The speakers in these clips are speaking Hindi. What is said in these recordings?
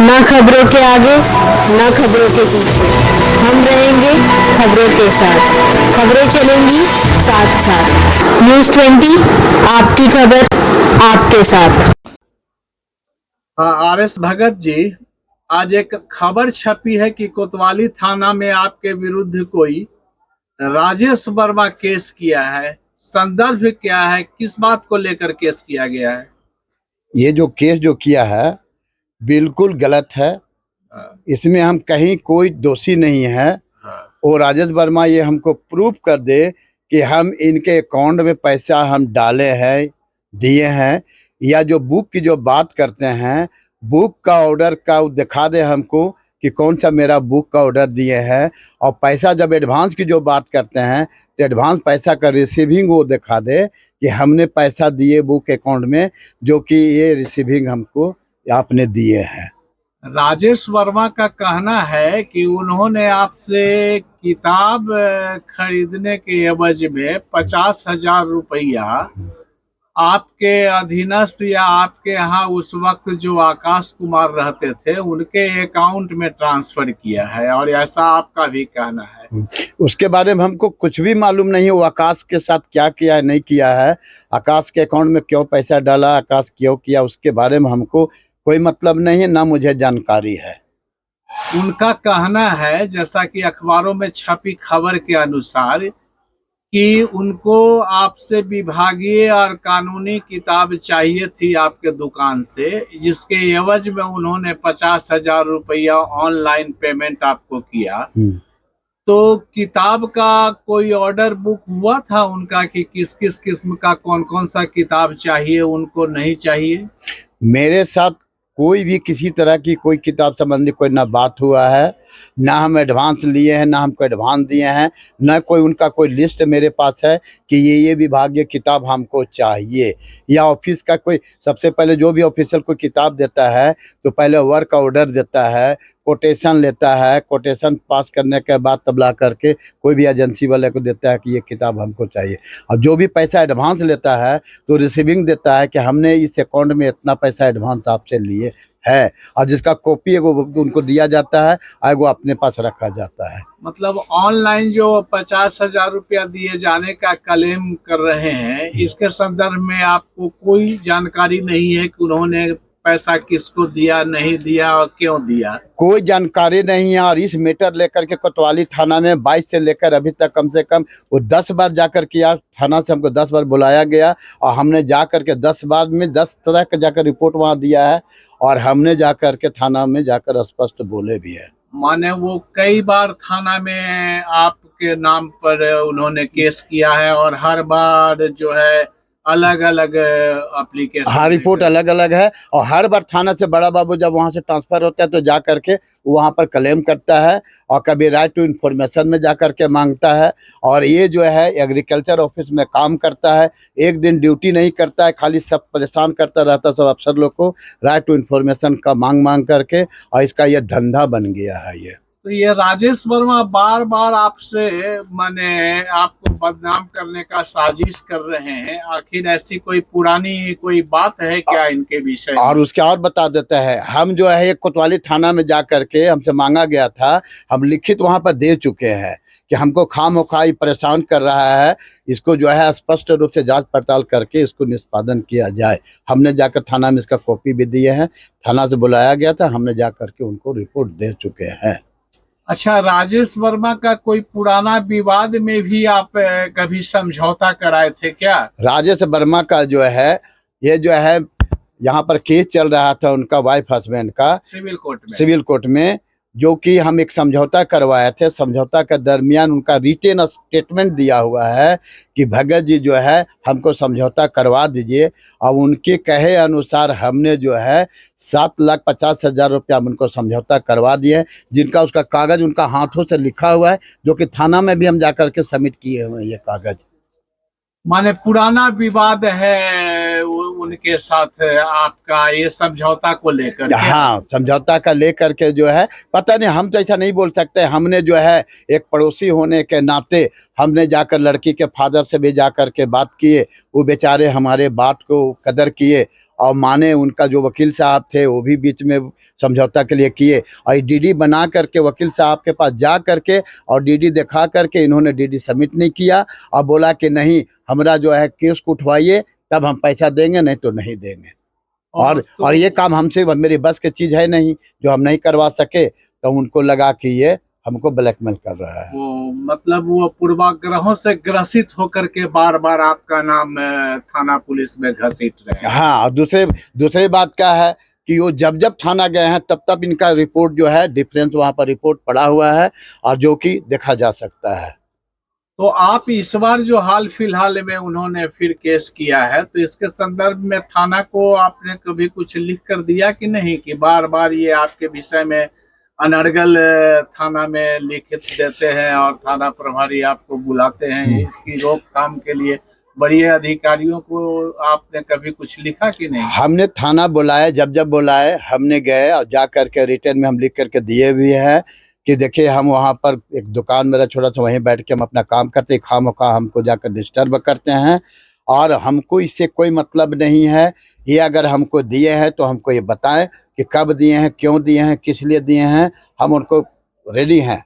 ना खबरों के आगे ना खबरों के पीछे, हम रहेंगे खबरों के साथ। खबरें चलेंगी साथ साथ। न्यूज़ 20 आपकी खबर आपके साथ। आर एस भगत जी, आज एक खबर छपी है कि कोतवाली थाना में आपके विरुद्ध कोई राजेश वर्मा केस किया है। संदर्भ क्या है, किस बात को लेकर केस किया गया है? ये जो केस जो किया है बिल्कुल गलत है। इसमें हम कहीं कोई दोषी नहीं है। और राजेश वर्मा ये हमको प्रूफ कर दे कि हम इनके अकाउंट में पैसा हम डाले हैं, दिए हैं, या जो बुक की जो बात करते हैं, बुक का ऑर्डर का वो दिखा दे हमको कि कौन सा मेरा बुक का ऑर्डर दिए हैं। और पैसा जब एडवांस की जो बात करते हैं तो एडवांस पैसा का रिसीविंग वो दिखा दे कि हमने पैसा दिए बुक अकाउंट में, जो कि ये रिसीविंग हमको आपने दिए हैं। राजेश वर्मा का कहना है कि उन्होंने आपसे किताब खरीदने के एवज में 50,000 रुपया आपके अधीनस्थ या आपके यहाँ उस वक्त जो आकाश कुमार रहते थे उनके अकाउंट में ट्रांसफर किया है, और ऐसा आपका भी कहना है। उसके बारे में हमको कुछ भी मालूम नहीं है, वो आकाश के साथ क्या किया है नहीं किया है, आकाश के अकाउंट में क्यों पैसा डाला, आकाश क्यों किया, उसके बारे में हमको कोई मतलब नहीं है, ना मुझे जानकारी है। उनका कहना है, जैसा कि अखबारों में छपी खबर के अनुसार, कि उनको आपसे विभागीय और कानूनी किताब चाहिए थी आपके दुकान से, जिसके एवज में उन्होंने 50,000 रुपया ऑनलाइन पेमेंट आपको किया। तो किताब का कोई ऑर्डर बुक हुआ था उनका कि किस किस किस्म का कौन कौन सा किताब चाहिए, उनको नहीं चाहिए? मेरे साथ कोई भी किसी तरह की कोई किताब संबंधी कोई ना बात हुआ है, ना हम एडवांस लिए हैं, ना हमको एडवांस दिए हैं, ना कोई उनका कोई लिस्ट मेरे पास है कि ये विभागीय किताब हमको चाहिए, या ऑफिस का कोई। सबसे पहले जो भी ऑफिसर कोई किताब देता है तो पहले वर्क ऑर्डर देता है, कोटेशन लेता है, कोटेशन पास करने के बाद तबला करके कोई भी एजेंसी वाले को देता है कि ये किताब हमको चाहिए। और जो भी पैसा एडवांस लेता है तो रिसीविंग देता है कि हमने इस अकाउंट में इतना पैसा एडवांस आपसे लिए है, और जिसका कॉपी एगो उनको दिया जाता है और वो अपने पास रखा जाता है। मतलब ऑनलाइन जो 50,000 रुपया दिए जाने का क्लेम कर रहे हैं, इसके संदर्भ में आपको कोई जानकारी नहीं है कि उन्होंने पैसा किसको दिया, नहीं दिया और क्यों दिया? कोई जानकारी नहीं है। और इस मैटर लेकर के कोतवाली थाना में 22 से लेकर अभी तक कम से कम वो 10 बार जाकर किया। थाना से हमको 10 बार बुलाया गया और हमने जाकर के 10 बार में 10 तरह का जाकर रिपोर्ट वहाँ दिया है, और हमने जाकर के थाना में जाकर स्पष्ट बोले भी है। माने वो कई बार थाना में आपके नाम पर उन्होंने केस किया है, और हर बार जो है अलग अलग एप्लीकेशन, हाँ, रिपोर्ट अलग अलग है। और हर बार थाना से बड़ा बाबू जब वहाँ से ट्रांसफर होता है तो जा करके वहाँ पर क्लेम करता है, और कभी राइट टू इन्फॉर्मेशन में जा करके मांगता है। और ये जो है एग्रीकल्चर ऑफिस में काम करता है, एक दिन ड्यूटी नहीं करता है, खाली सब परेशान करता रहता है सब अफसर लोग को राइट टू इन्फॉर्मेशन का मांग करके, और इसका ये धंधा बन गया है ये। तो ये राजेश वर्मा बार बार आपसे माने आपको बदनाम करने का साजिश कर रहे हैं। आखिर ऐसी कोई पुरानी कोई बात है क्या इनके विषय में? और उसके और बता देता है, हम जो है कोतवाली थाना में जा करके हमसे मांगा गया था, हम लिखित वहां पर दे चुके हैं कि हमको खामोखाई परेशान कर रहा है, इसको जो है स्पष्ट रूप से जांच पड़ताल करके इसको निष्पादन किया जाए। हमने जाकर थाना में इसका कॉपी भी दिए हैं, थाना से बुलाया गया था, हमने जा करके उनको रिपोर्ट दे चुके हैं। अच्छा, राजेश वर्मा का कोई पुराना विवाद में भी आप कभी समझौता कराए थे क्या? राजेश वर्मा का जो है ये जो है यहाँ पर केस चल रहा था उनका वाइफ हस्बैंड का सिविल कोर्ट में, जो कि हम एक समझौता करवाए थे। समझौता के दरमियान उनका रिटेन स्टेटमेंट दिया हुआ है कि भगत जी जो है हमको समझौता करवा दीजिए। अब उनके कहे अनुसार हमने जो है 7,50,000 रुपया हम उनको समझौता करवा दिए, जिनका उसका कागज उनका हाथों से लिखा हुआ है, जो कि थाना में भी हम जाकर के सबमिट किए हुए हैं ये कागज। माने पुराना विवाद है उनके साथ आपका ये समझौता को लेकर के? हाँ, समझौता का लेकर के जो है पता नहीं, हम तो ऐसा नहीं बोल सकते। हमने जो है एक पड़ोसी होने के नाते हमने जाकर लड़की के फादर से भी जाकर के बात किए। वो बेचारे हमारे बात को कदर किए और माने। उनका जो वकील साहब थे वो भी बीच में समझौता के लिए किए और डीडी बना करके वकील साहब के पास जा करके और डीडी दिखा करके इन्होंने डीडी सबमिट नहीं किया और बोला कि नहीं, हमारा जो है केस को उठवाइए तब हम पैसा देंगे, नहीं तो नहीं देंगे। और ये काम हमसे, मेरी बस की चीज है नहीं, जो हम नहीं करवा सके। तो उनको लगा कि ये हमको ब्लैकमेल कर रहा है। वो मतलब वो पूर्वाग्रहों से ग्रसित होकर के बार बार आपका नाम थाना पुलिस में घसीट रहे हैं। हाँ, और दूसरी बात क्या है कि वो जब जब थाना गए हैं तब तब इनका रिपोर्ट जो है डिफरेंस वहाँ पर रिपोर्ट पड़ा हुआ है और जो कि देखा जा सकता है। तो आप इस बार जो हाल फिलहाल में उन्होंने फिर केस किया है, तो इसके संदर्भ में थाना को आपने कभी कुछ लिख कर दिया कि नहीं, कि बार बार ये आपके विषय में अनर्गल थाना में लिखित देते हैं और थाना प्रभारी आपको बुलाते हैं इसकी रोकथाम के लिए, बड़े अधिकारियों को आपने कभी कुछ लिखा कि नहीं? हमने थाना बुलाया, जब जब बुलाए हमने गए और जा करके रिटर्न में हम लिख करके दिए भी हैं कि देखिए हम वहाँ पर एक दुकान मेरा छोटा सा, वहीं बैठ के हम अपना काम करते, खामखा हमको जाकर डिस्टर्ब करते हैं और हमको इससे कोई मतलब नहीं है। ये अगर हमको दिए हैं तो हमको ये बताएं कि कब दिए हैं, क्यों दिए हैं, किस लिए दिए हैं। हम उनको रेडी हैं।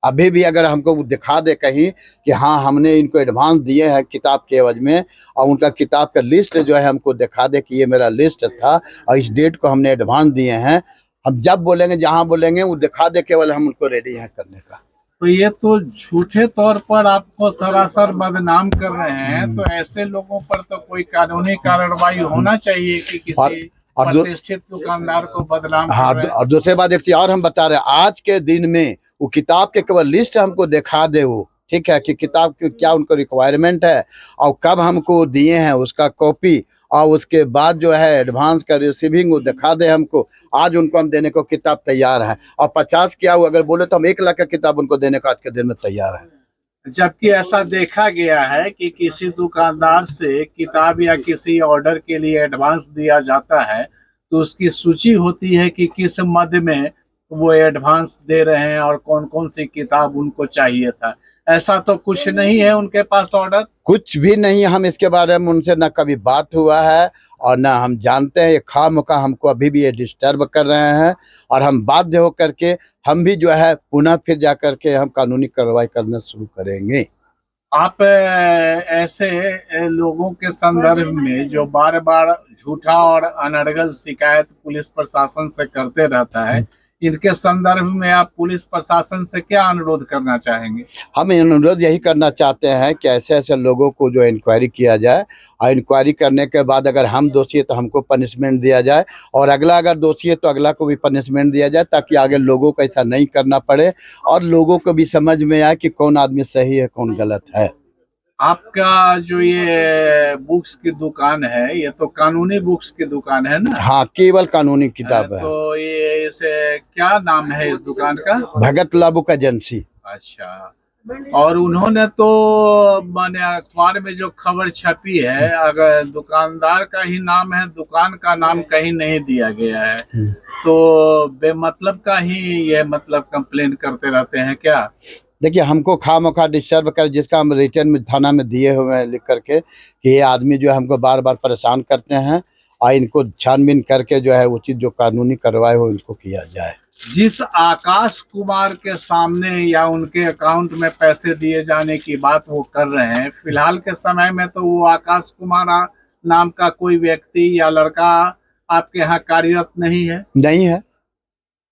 अभी भी अगर हमको दिखा दे कहीं कि हाँ हमने इनको एडवांस दिए हैं किताब के एवज में, और उनका किताब का लिस्ट जो है हमको दिखा दे कि ये मेरा लिस्ट था और इस डेट को हमने एडवांस दिए हैं, हम जब बोलेंगे, जहाँ बोलेंगे वो दिखा दे, केवल हम उनको रेडी हैं करने का। तो ये तो झूठे तौर पर आपको सरासर बदनाम कर रहे हैं। तो ऐसे लोगों पर तो कोई कानूनी कार्रवाई होना चाहिए कि किसी और प्रतिष्ठित दुकानदार को बदनाम हाँ, कर रहे हैं। और दूसरी बात एक चीज और हम बता रहे हैं, आज के दिन में वो किताब के केवल लिस्ट हमको दिखा दे, वो ठीक है कि किताब की क्या उनको रिक्वायरमेंट है और कब हमको दिए हैं उसका कॉपी, और उसके बाद जो है एडवांस का रिसीविंग वो दिखा दे हमको। आज उनको हम देने को किताब तैयार है और 50 क्या हुआ, अगर बोले तो हम 1 लाख का किताब उनको देने को आज के दिन में तैयार है। जबकि ऐसा देखा गया है कि किसी दुकानदार से किताब या किसी ऑर्डर के लिए एडवांस दिया जाता है तो उसकी सूची होती है कि किस मद में वो एडवांस दे रहे हैं और कौन कौन सी किताब उनको चाहिए था। ऐसा तो कुछ नहीं है उनके पास ऑर्डर, कुछ भी नहीं। हम इसके बारे में उनसे ना कभी बात हुआ है और ना हम जानते हैं। ये खामखा हमको अभी भी ये डिस्टर्ब कर रहे हैं और हम बाध्य होकर के हम भी जो है पुनः फिर जा करके हम कानूनी कार्रवाई करना शुरू करेंगे। आप ऐसे लोगों के संदर्भ में जो बार बार झूठा और अनर्गल शिकायत पुलिस प्रशासन से करते रहता है, इनके संदर्भ में आप पुलिस प्रशासन से क्या अनुरोध करना चाहेंगे? हम अनुरोध यही करना चाहते हैं कि ऐसे ऐसे लोगों को जो इंक्वायरी किया जाए और इंक्वायरी करने के बाद अगर हम दोषी है तो हमको पनिशमेंट दिया जाए और अगला अगर दोषी है तो अगला को भी पनिशमेंट दिया जाए, ताकि आगे लोगों को ऐसा नहीं करना पड़े और लोगों को भी समझ में आए कि कौन आदमी सही है कौन गलत है। आपका जो ये बुक्स की दुकान है, ये तो कानूनी बुक्स की दुकान है ना? हाँ, केवल कानूनी किताब है। तो ये इसे क्या नाम है इस दुकान का? भगत ला बुक एजेंसी। अच्छा, और उन्होंने तो माने अखबार में जो खबर छपी है, अगर दुकानदार का ही नाम है, दुकान का नाम कहीं नहीं दिया गया है, तो बेमतलब का ही ये मतलब कंप्लेन करते रहते हैं क्या? देखिए, हमको खामखा डिस्टर्ब कर, जिसका हम रिटर्न में थाना में दिए हुए हैं लिख करके कि ये आदमी जो है हमको बार बार परेशान करते हैं और इनको छानबीन करके जो है उचित जो कानूनी कार्रवाई हो इनको किया जाए। जिस आकाश कुमार के सामने या उनके अकाउंट में पैसे दिए जाने की बात वो कर रहे हैं, फिलहाल के समय में तो वो आकाश कुमार नाम का कोई व्यक्ति या लड़का आपके यहाँ कार्यरत नहीं है? नहीं है।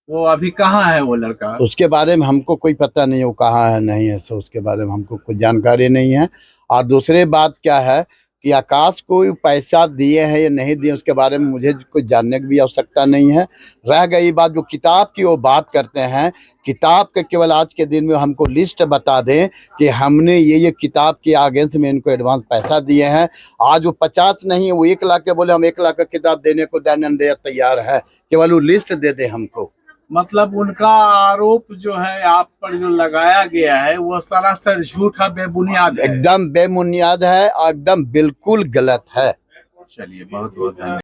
वो अभी कहाँ है वो लड़का? उसके बारे में हमको कोई पता नहीं, वो कहाँ है नहीं है, सो उसके बारे में हमको कोई जानकारी नहीं है। और दूसरी बात क्या है कि आकाश को पैसा दिए हैं या नहीं दिए उसके बारे में मुझे कुछ जानने की भी आवश्यकता नहीं है। रह गई बात जो किताब की वो बात करते हैं, किताब के केवल आज के दिन में हमको लिस्ट बता दें कि हमने ये किताब के अगेंस्ट में इनको एडवांस पैसा दिए हैं। आज वो 50 नहीं है, वो 1 लाख के बोले हम 1 लाख का किताब देने को दयानंद तैयार है, केवल वो लिस्ट दे दे हमको। मतलब उनका आरोप जो है आप पर जो लगाया गया है वो सरासर झूठा बेबुनियाद है। एकदम बेबुनियाद है और एकदम बिल्कुल गलत है। चलिए बहुत बहुत धन्यवाद।